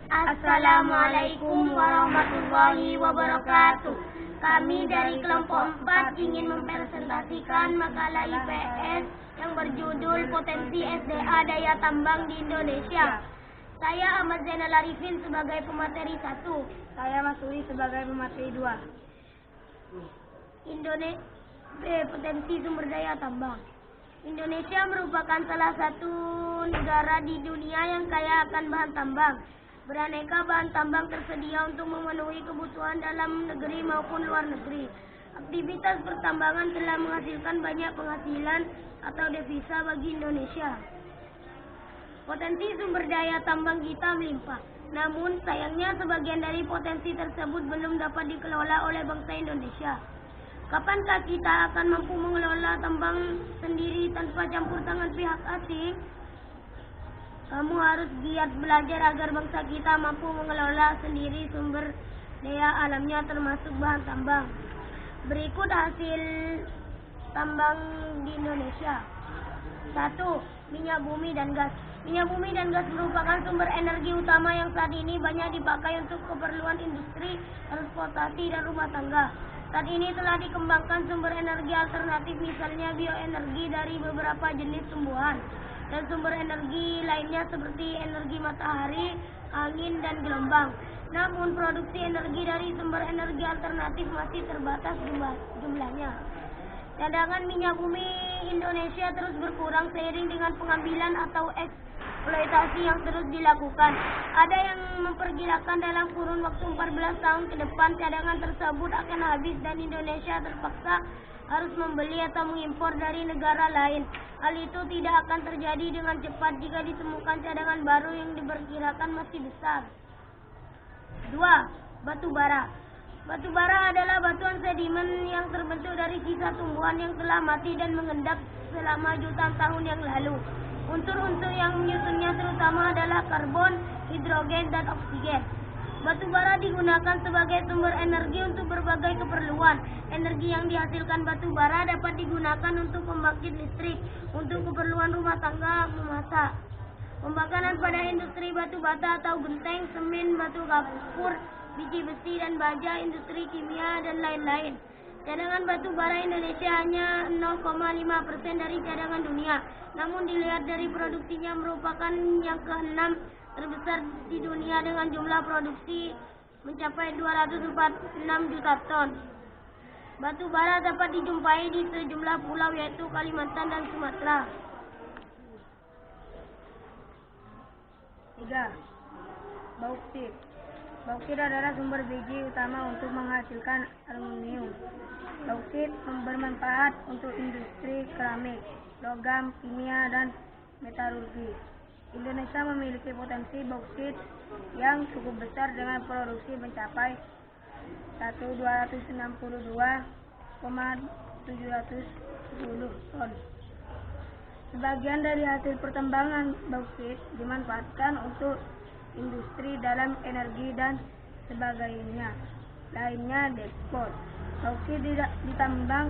Assalamualaikum warahmatullahi wabarakatuh. Kami dari kelompok 4 ingin mempresentasikan makalah IPS yang berjudul Potensi SDA Daya Tambang di Indonesia. Saya Ahmad Zainal Arifin sebagai pemateri 1. Saya Mas Uri sebagai pemateri 2. Potensi sumber daya tambang. Indonesia merupakan salah satu negara di dunia yang kaya akan bahan tambang. Beraneka bahan tambang tersedia untuk memenuhi kebutuhan dalam negeri maupun luar negeri. Aktivitas pertambangan telah menghasilkan banyak penghasilan atau devisa bagi Indonesia. Potensi sumber daya tambang kita melimpah. Namun sayangnya sebagian dari potensi tersebut belum dapat dikelola oleh bangsa Indonesia. Kapankah kita akan mampu mengelola tambang sendiri tanpa campur tangan pihak asing? Kamu harus giat belajar agar bangsa kita mampu mengelola sendiri sumber daya alamnya termasuk bahan tambang. Berikut hasil tambang di Indonesia. 1. Minyak bumi dan gas. Minyak bumi dan gas merupakan sumber energi utama yang saat ini banyak dipakai untuk keperluan industri, transportasi, dan rumah tangga. Saat ini telah dikembangkan sumber energi alternatif, misalnya bioenergi dari beberapa jenis tumbuhan, dan sumber energi lainnya seperti energi matahari, angin, dan gelombang. Namun produksi energi dari sumber energi alternatif masih terbatas jumlahnya. Cadangan minyak bumi Indonesia terus berkurang seiring dengan pengambilan atau eksploitasi yang terus dilakukan. Ada yang memperkirakan dalam kurun waktu 14 tahun ke depan cadangan tersebut akan habis dan Indonesia terpaksa harus membeli atau mengimpor dari negara lain. Hal itu tidak akan terjadi dengan cepat jika ditemukan cadangan baru yang diperkirakan masih besar. 2. Batu bara. Batu bara adalah batuan sedimen yang terbentuk dari sisa tumbuhan yang telah mati dan mengendap selama jutaan tahun yang lalu. Unsur-unsur yang menyusunnya terutama adalah karbon, hidrogen, dan oksigen. Batu bara digunakan sebagai sumber energi untuk berbagai keperluan. Energi yang dihasilkan batu bara dapat digunakan untuk pembangkit listrik, untuk keperluan rumah tangga, memasak, pembakaran pada industri batu bata atau genteng, semen, batu kapur, biji besi dan baja, industri kimia, dan lain-lain. Cadangan batu bara Indonesia hanya 0,5% dari cadangan dunia. Namun dilihat dari produksinya merupakan yang ke-6 terbesar di dunia dengan jumlah produksi mencapai 246 juta ton. Batu bara dapat dijumpai di sejumlah pulau yaitu Kalimantan dan Sumatera. 3. Bauksit. Bauksit adalah sumber biji utama untuk menghasilkan aluminium. Bauksit bermanfaat untuk industri keramik, logam, kimia, dan metalurgi. Indonesia memiliki potensi bauksit yang cukup besar dengan produksi mencapai 1.262,710 ton. Sebagian dari hasil pertambangan bauksit dimanfaatkan untuk industri dalam energi dan sebagainya. Lainnya diekspor. Bauksit ditambang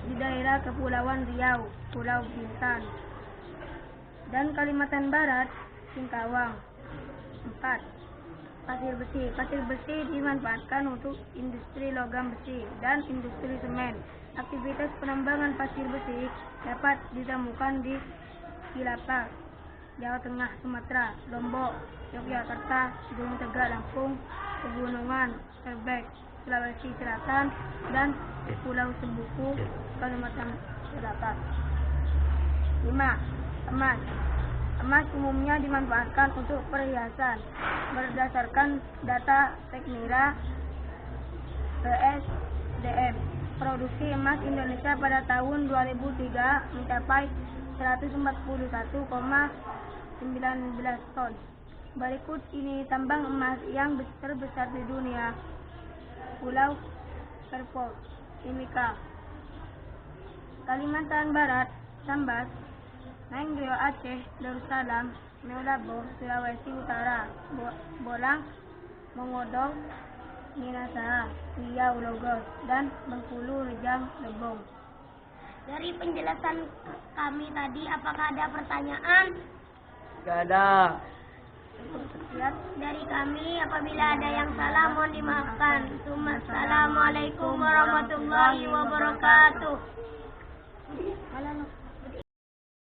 di daerah Kepulauan Riau, Pulau Bintan, dan Kalimantan Barat, Singkawang. 4. Pasir besi. Pasir besi dimanfaatkan untuk industri logam besi dan industri semen. Aktivitas penambangan pasir besi dapat ditemukan di Cilacap, Jawa Tengah, Sumatera, Lombok, Yogyakarta, Gunung Tegak, Lampung, Pegunungan, Sebek, Sulawesi Selatan, dan Pulau Sebuku, Kalimantan Selatan. 5. Emas. Emas umumnya dimanfaatkan untuk perhiasan. Berdasarkan data Tekmira BSDM, produksi emas Indonesia pada tahun 2003 mencapai 141,19 ton. Berikut ini tambang emas yang terbesar di dunia. Pulau Serpong, Timika, Kalimantan Barat, Sambas, Nanggeo Aceh, Darussalam, Meulabo, Sulawesi Utara, Bolang, Mongodong, Minasa, Riau, Logos, dan Bengkulu, Rejang, Lebong. Dari penjelasan kami tadi, apakah ada pertanyaan? Gak ada. Cukup sekian dari kami. Apabila ada yang salah mohon dimaafkan. Assalamualaikum warahmatullahi wabarakatuh.